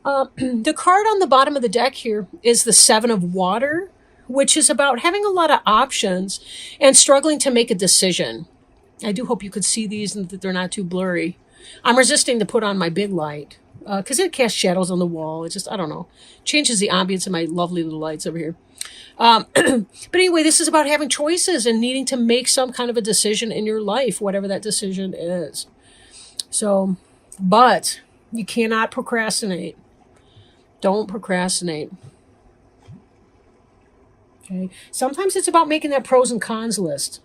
The card on the bottom of the deck here is the Seven of Water, which is about having a lot of options and struggling to make a decision. I do hope you could see these and that they're not too blurry. I'm resisting to put on my big light because it casts shadows on the wall. It just, I don't know, changes the ambience of my lovely little lights over here. But anyway, this is about having choices and needing to make some kind of a decision in your life, whatever that decision is. So, but you cannot procrastinate. Don't procrastinate. Okay. Sometimes it's about making that pros and cons list.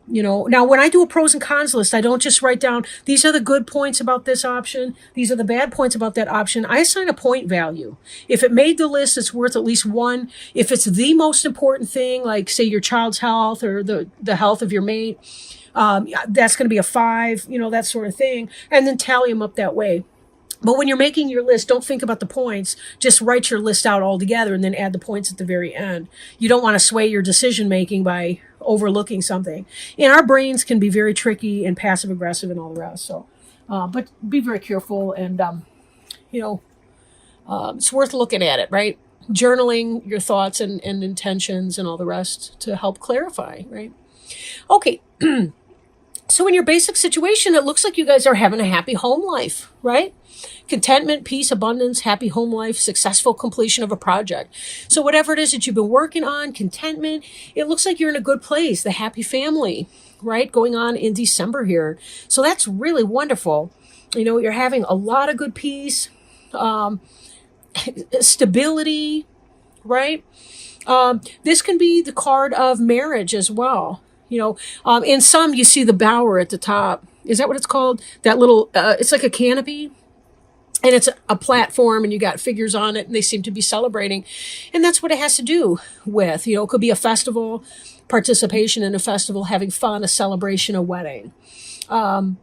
Now when I do a pros and cons list, I don't just write down, these are the good points about this option. These are the bad points about that option. I assign a point value. If it made the list, it's worth at least 1. If it's the most important thing, like say your child's health or the health of your mate, that's going to be a 5, that sort of thing. And then tally them up that way. But when you're making your list, don't think about the points. Just write your list out all together and then add the points at the very end. You don't want to sway your decision making by overlooking something. And our brains can be very tricky and passive aggressive and all the rest. So, but be very careful and, it's worth looking at it, right? Journaling your thoughts and intentions and all the rest to help clarify, right? Okay. So in your basic situation, it looks like you guys are having a happy home life, right? Contentment, peace, abundance, happy home life, successful completion of a project. So whatever it is that you've been working on, contentment, it looks like you're in a good place, the happy family, right? Going on in December here. So that's really wonderful. You're having a lot of good peace, stability, right? This can be the card of marriage as well. In some, you see the bower at the top. Is that what it's called? That little, it's like a canopy. And it's a platform and you got figures on it and they seem to be celebrating. And that's what it has to do with, it could be a festival, participation in a festival, having fun, a celebration, a wedding. The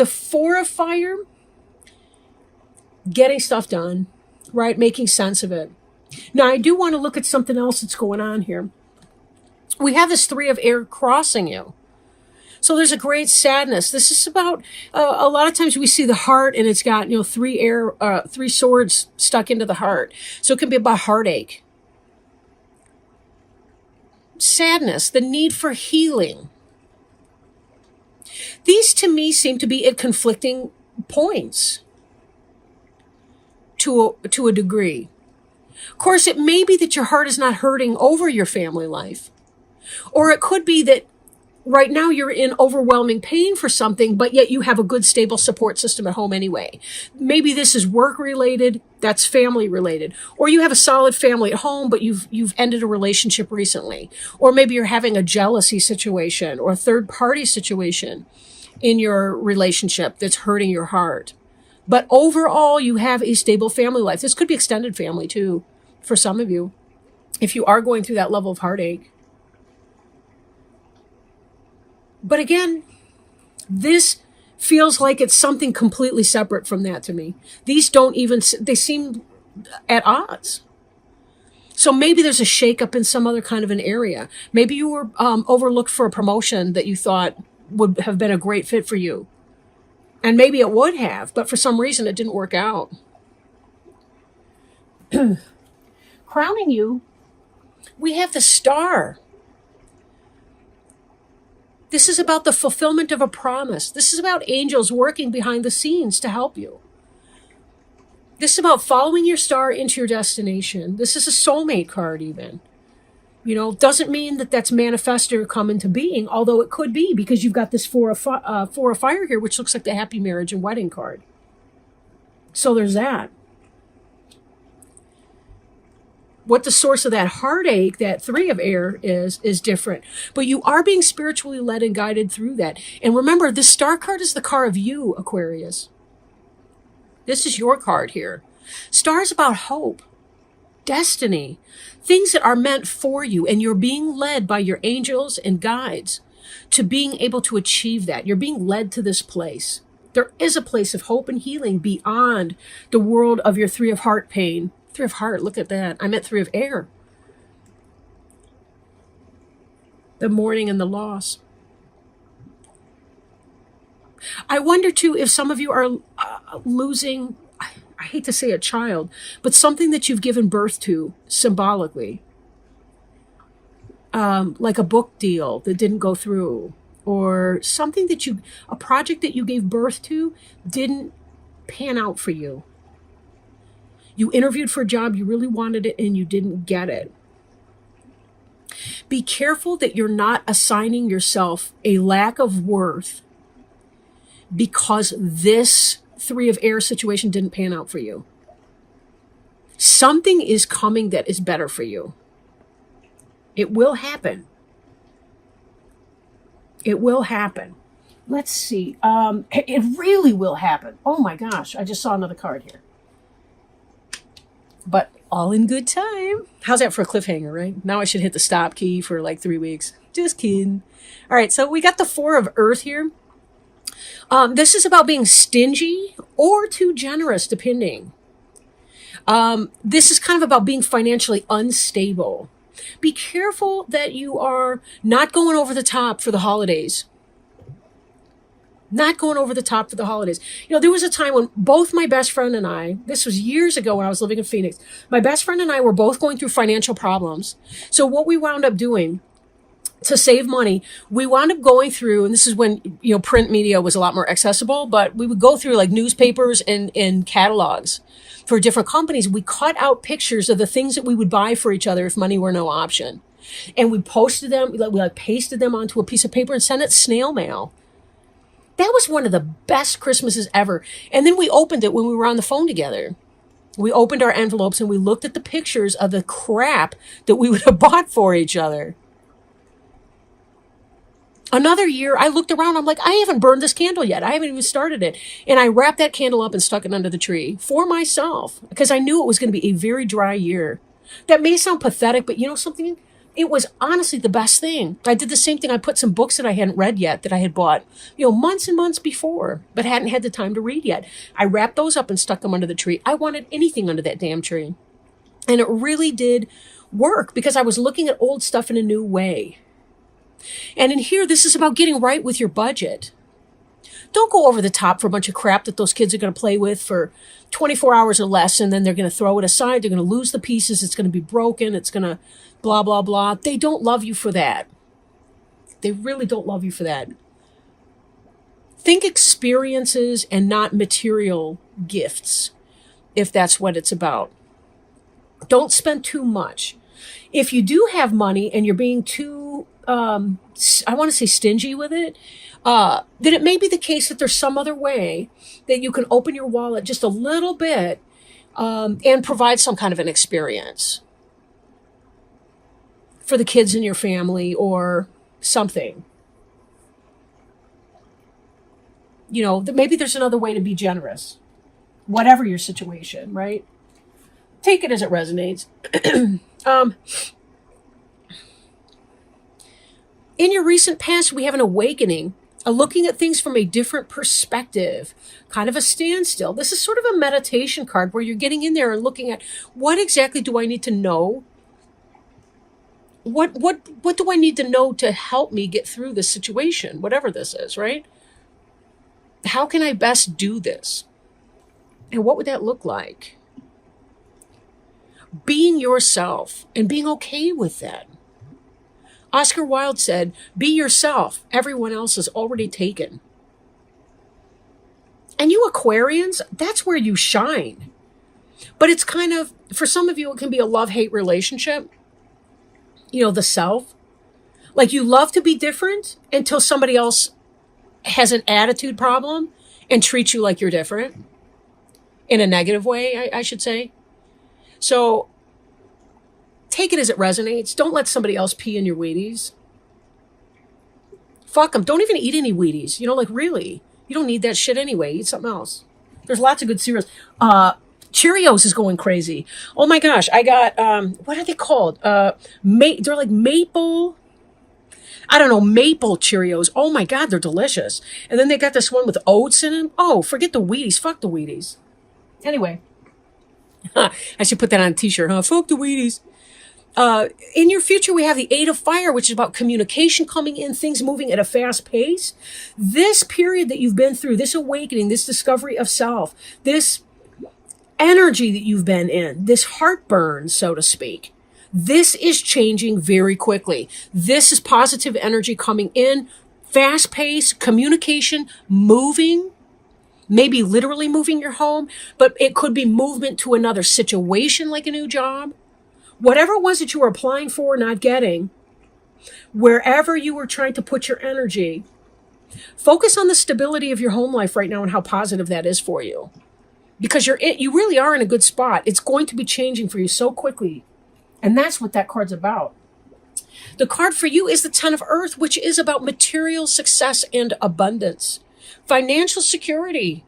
4 of fire, getting stuff done, right? Making sense of it. Now, I do want to look at something else that's going on here. We have this 3 of air crossing you. So there's a great sadness. This is about, a lot of times we see the heart and it's got, 3 swords stuck into the heart. So it can be about heartache. Sadness, the need for healing. These to me seem to be at conflicting points to a degree. Of course, it may be that your heart is not hurting over your family life. Or it could be that right now you're in overwhelming pain for something, but yet you have a good, stable support system at home anyway. Maybe this is work related, that's family related. Or you have a solid family at home, but you've ended a relationship recently. Or maybe you're having a jealousy situation or a third party situation in your relationship that's hurting your heart. But overall, you have a stable family life. This could be extended family too, for some of you, if you are going through that level of heartache. But again, this feels like it's something completely separate from that to me. These they seem at odds. So maybe there's a shakeup in some other kind of an area. Maybe you were overlooked for a promotion that you thought would have been a great fit for you. And maybe it would have, but for some reason it didn't work out. Crowning you, we have the Star. This is about the fulfillment of a promise. This is about angels working behind the scenes to help you. This is about following your star into your destination. This is a soulmate card even. Doesn't mean that that's manifest or come into being, although it could be because you've got this 4 of fire here, which looks like the happy marriage and wedding card. So there's that. What the source of that heartache, that 3 of air is different. But you are being spiritually led and guided through that. And remember, this star card is the card of you, Aquarius. This is your card here. Star is about hope, destiny, things that are meant for you. And you're being led by your angels and guides to being able to achieve that. You're being led to this place. There is a place of hope and healing beyond the world of your 3 of heart pain. 3 of heart, look at that. I meant 3 of air. The mourning and the loss. I wonder too if some of you are losing, I hate to say a child, but something that you've given birth to symbolically. Like a book deal that didn't go through, or something that a project that you gave birth to didn't pan out for you. You interviewed for a job, you really wanted it, and you didn't get it. Be careful that you're not assigning yourself a lack of worth because this Three of Air situation didn't pan out for you. Something is coming that is better for you. It will happen. It will happen. Let's see. It really will happen. Oh my gosh, I just saw another card here. But all in good time. How's that for a cliffhanger, right? Now I should hit the stop key for like 3 weeks. Just kidding. All right, so we got the Four of Earth here. This is about being stingy or too generous, depending. This is kind of about being financially unstable. Be careful that you are not going over the top for the holidays. Not going over the top for the holidays. You know, there was a time when both my best friend and I, this was years ago when I was living in Phoenix, my best friend and I were both going through financial problems. So what we wound up doing to save money, we wound up going through, and this is when, you know, print media was a lot more accessible, but we would go through like newspapers and catalogs for different companies. We cut out pictures of the things that we would buy for each other if money were no option. And we posted them, we pasted them onto a piece of paper and sent it snail mail. That was one of the best Christmases ever. And then we opened it when we were on the phone together. We opened our envelopes and we looked at the pictures of the crap that we would have bought for each other. Another year, I looked around, I'm like, I haven't burned this candle yet. I haven't even started it. And I wrapped that candle up and stuck it under the tree for myself because I knew it was going to be a very dry year. That may sound pathetic, but you know something? It was honestly the best thing. I did the same thing. I put some books that I hadn't read yet that I had bought, you know, months and months before, but hadn't had the time to read yet. I wrapped those up and stuck them under the tree. I wanted anything under that damn tree. And it really did work because I was looking at old stuff in a new way. And in here, this is about getting right with your budget. Don't go over the top for a bunch of crap that those kids are going to play with for 24 hours or less, and then they're going to throw it aside. They're going to lose the pieces. It's going to be broken. It's going to blah, blah, blah. They don't love you for that. They really don't love you for that. Think experiences and not material gifts, if that's what it's about. Don't spend too much. If you do have money and you're being too, I want to say stingy with it, then it may be the case that there's some other way that you can open your wallet just a little bit and provide some kind of an experience for the kids in your family or something. You know, maybe there's another way to be generous, whatever your situation, right? Take it as it resonates. In your recent past, we have an awakening, a looking at things from a different perspective, kind of a standstill. This is sort of a meditation card where you're getting in there and looking at what exactly do I need to know? What do I need to know to help me get through this situation, whatever this is, right? How can I best do this? And what would that look like? Being yourself and being okay with that. Oscar Wilde said, be yourself. Everyone else is already taken. And you Aquarians, that's where you shine. But it's kind of, for some of you, it can be a love-hate relationship. You know, the self. Like you love to be different until somebody else has an attitude problem and treats you like you're different. In a negative way, I should say. So take it as it resonates. Don't let somebody else pee in your Wheaties. Fuck them. Don't even eat any Wheaties. You know, like really. You don't need that shit anyway. Eat something else. There's lots of good cereals. Cheerios is going crazy. Oh my gosh. I got, what are they called? They're like maple, I don't know, maple Cheerios. Oh my God, they're delicious. And then they got this one with oats in them. Oh, forget the Wheaties. Fuck the Wheaties. Anyway. I should put that on a t-shirt, huh? Fuck the Wheaties. In your future, we have the Eight of Fire, which is about communication coming in, things moving at a fast pace. This period that you've been through, this awakening, this discovery of self, this energy that you've been in, this heartburn, so to speak, this is changing very quickly. This is positive energy coming in, fast pace, communication, moving, maybe literally moving your home, but it could be movement to another situation like a new job. Whatever it was that you were applying for, not getting, wherever you were trying to put your energy, focus on the stability of your home life right now and how positive that is for you. Because you really are in a good spot. It's going to be changing for you so quickly. And that's what that card's about. The card for you is the Ten of Earth, which is about material success and abundance, financial security.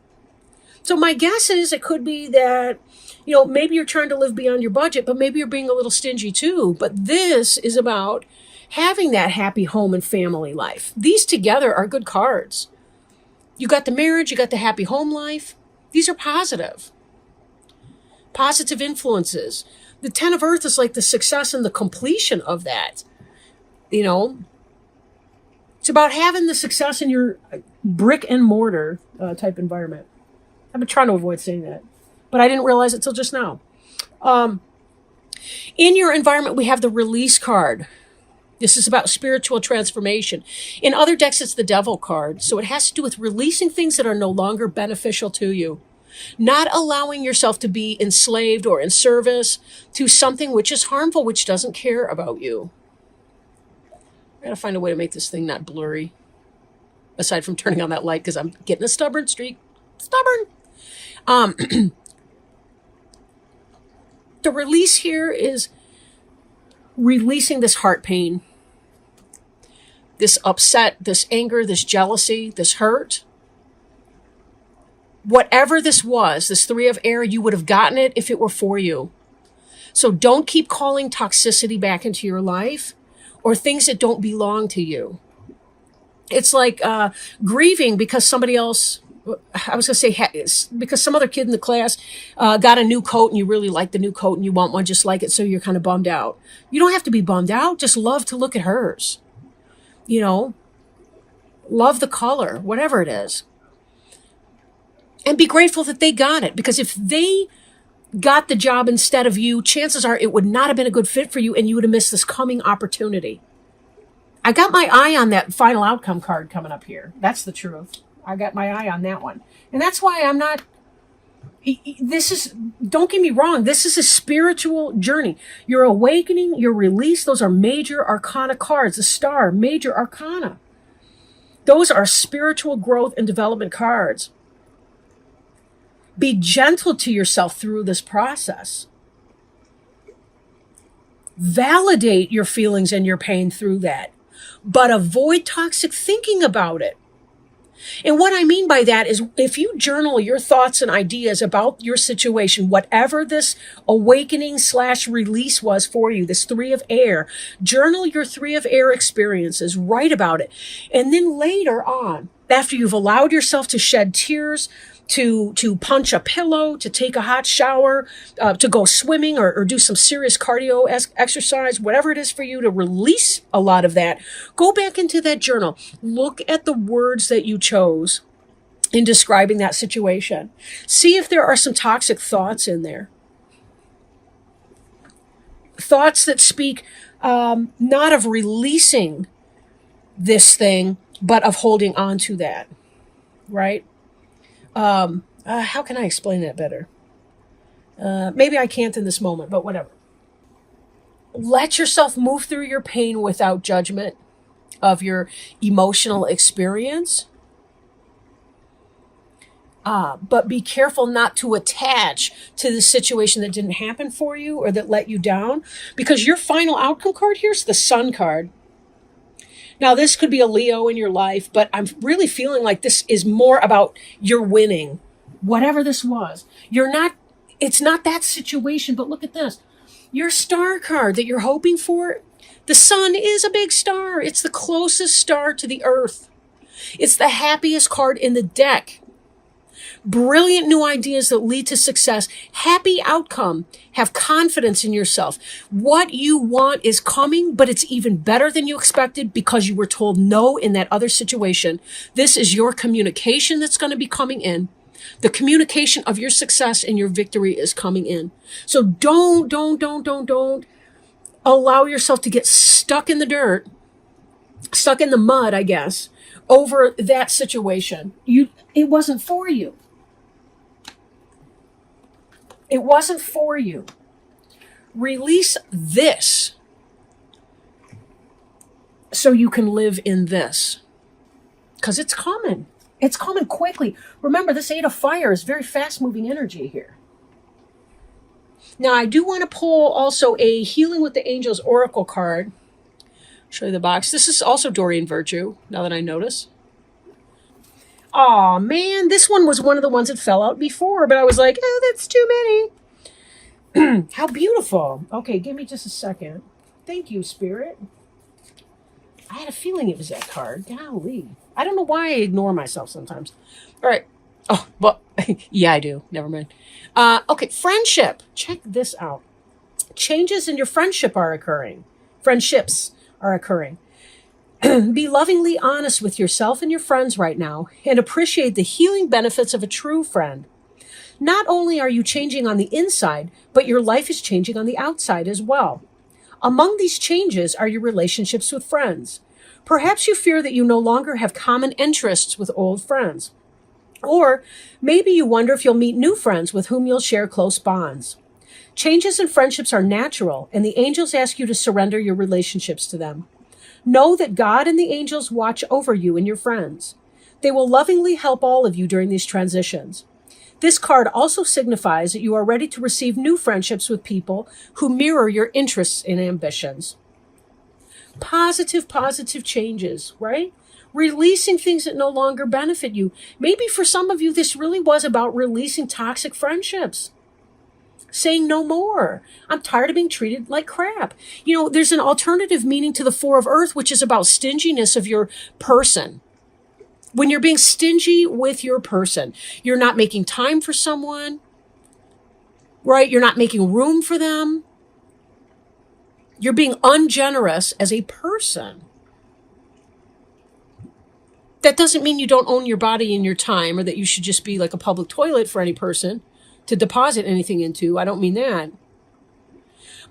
So my guess is it could be that, maybe you're trying to live beyond your budget, but maybe you're being a little stingy too. But this is about having that happy home and family life. These together are good cards. You got the marriage, you got the happy home life. These are positive influences. The Ten of Earth is like the success and the completion of that. It's about having the success in your brick and mortar type environment. I've been trying to avoid saying that, but I didn't realize it till just now. In your environment, we have the Release card. This is about spiritual transformation. In other decks, it's the Devil card. So it has to do with releasing things that are no longer beneficial to you. Not allowing yourself to be enslaved or in service to something which is harmful, which doesn't care about you. I gotta find a way to make this thing not blurry. Aside from turning on that light, because I'm getting a stubborn streak. Stubborn. The release here is releasing this heart pain, this upset, this anger, this jealousy, this hurt. Whatever this was, this Three of Air, you would have gotten it if it were for you. So don't keep calling toxicity back into your life or things that don't belong to you. It's like grieving because somebody else, I was going to say, because some other kid in the class got a new coat and you really like the new coat and you want one just like it, so you're kind of bummed out. You don't have to be bummed out. Just love to look at hers. Love the color, whatever it is. And be grateful that they got it, because if they got the job instead of you, chances are it would not have been a good fit for you and you would have missed this coming opportunity. I got my eye on that final outcome card coming up here. That's the truth. I got my eye on that one. And that's why I'm not, don't get me wrong, this is a spiritual journey. Your awakening, your release, those are major arcana cards. The Star, major arcana. Those are spiritual growth and development cards. Be gentle to yourself through this process. Validate your feelings and your pain through that, but avoid toxic thinking about it. And what I mean by that is if you journal your thoughts and ideas about your situation, whatever this awakening / release was for you, this Three of Air, journal your Three of Air experiences, write about it. And then later on, after you've allowed yourself to shed tears, to punch a pillow, to take a hot shower, to go swimming or do some serious cardio exercise, whatever it is for you to release a lot of that, go back into that journal. Look at the words that you chose in describing that situation. See if there are some toxic thoughts in there. Thoughts that speak not of releasing this thing, but of holding on to that, right? How can I explain that better? Maybe I can't in this moment, but whatever. Let yourself move through your pain without judgment of your emotional experience. But be careful not to attach to the situation that didn't happen for you or that let you down, because your final outcome card here is the Sun card. Now, this could be a Leo in your life, but I'm really feeling like this is more about you're winning. Whatever this was. It's not that situation, but look at this. Your Star card that you're hoping for, the Sun is a big star. It's the closest star to the Earth. It's the happiest card in the deck. brilliant new ideas that lead to success, happy outcome, have confidence in yourself. What you want is coming, but it's even better than you expected because you were told no in that other situation. This is your communication that's going to be coming in. The communication of your success and your victory is coming in. So don't allow yourself to get stuck in the dirt, stuck in the mud, I guess, over that situation. It wasn't for you. It wasn't for you. Release this so you can live in this. Because it's coming. It's coming quickly. Remember, this Eight of Fire is very fast-moving energy here. Now, I do want to pull also a Healing with the Angels Oracle card. Show you the box. This is also Doreen Virtue, now that I notice. Aw, man, this one was one of the ones that fell out before, but I was like, oh, that's too many. How beautiful. Okay, give me just a second. Thank you, Spirit. I had a feeling it was that card. Golly. I don't know why I ignore myself sometimes. All right. Oh, well, yeah, I do. Never mind. Okay, friendship. Check this out. Changes in your friendship are occurring. Friendships are occurring. Be lovingly honest with yourself and your friends right now and appreciate the healing benefits of a true friend. Not only are you changing on the inside, but your life is changing on the outside as well. Among these changes are your relationships with friends. Perhaps you fear that you no longer have common interests with old friends. Or maybe you wonder if you'll meet new friends with whom you'll share close bonds. Changes in friendships are natural, and the angels ask you to surrender your relationships to them. Know that God and the angels watch over you and your friends. They will lovingly help all of you during these transitions. This card also signifies that you are ready to receive new friendships with people who mirror your interests and ambitions. Positive changes, right? Releasing things that no longer benefit you. Maybe for some of you, this really was about releasing toxic friendships. Saying no more. I'm tired of being treated like crap. You know, there's an alternative meaning to the Four of Earth, which is about stinginess of your person. When you're being stingy with your person, you're not making time for someone, right? You're not making room for them. You're being ungenerous as a person. That doesn't mean you don't own your body and your time, or that you should just be like a public toilet for any person to deposit anything into. I don't mean that.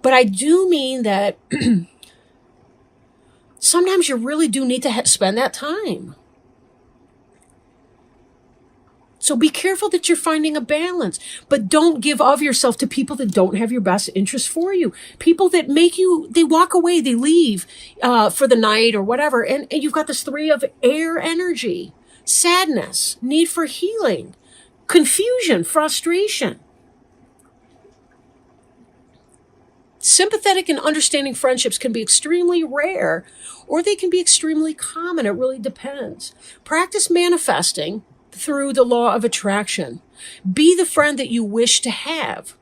But I do mean that sometimes you really do need to spend that time. So be careful that you're finding a balance, but don't give of yourself to people that don't have your best interests for you. People that make you, they walk away, they leave for the night or whatever. And you've got this Three of Air energy, sadness, need for healing, confusion, frustration. Sympathetic and understanding friendships can be extremely rare, or they can be extremely common. It really depends. Practice manifesting through the law of attraction. Be the friend that you wish to have.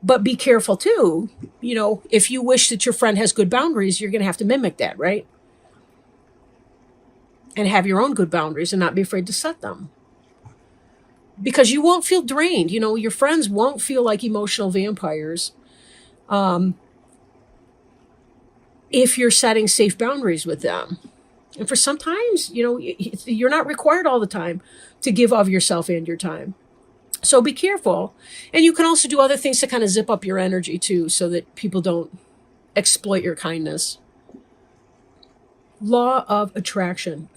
But be careful too. You know, if you wish that your friend has good boundaries, you're going to have to mimic that, right? And have your own good boundaries and not be afraid to set them. Because you won't feel drained. You know, your friends won't feel like emotional vampires if you're setting safe boundaries with them. And for sometimes, you know, you're not required all the time to give of yourself and your time. So be careful. And you can also do other things to kind of zip up your energy too, so that people don't exploit your kindness. Law of attraction.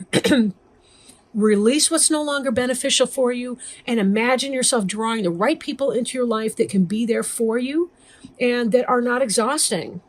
Release what's no longer beneficial for you and imagine yourself drawing the right people into your life that can be there for you and that are not exhausting.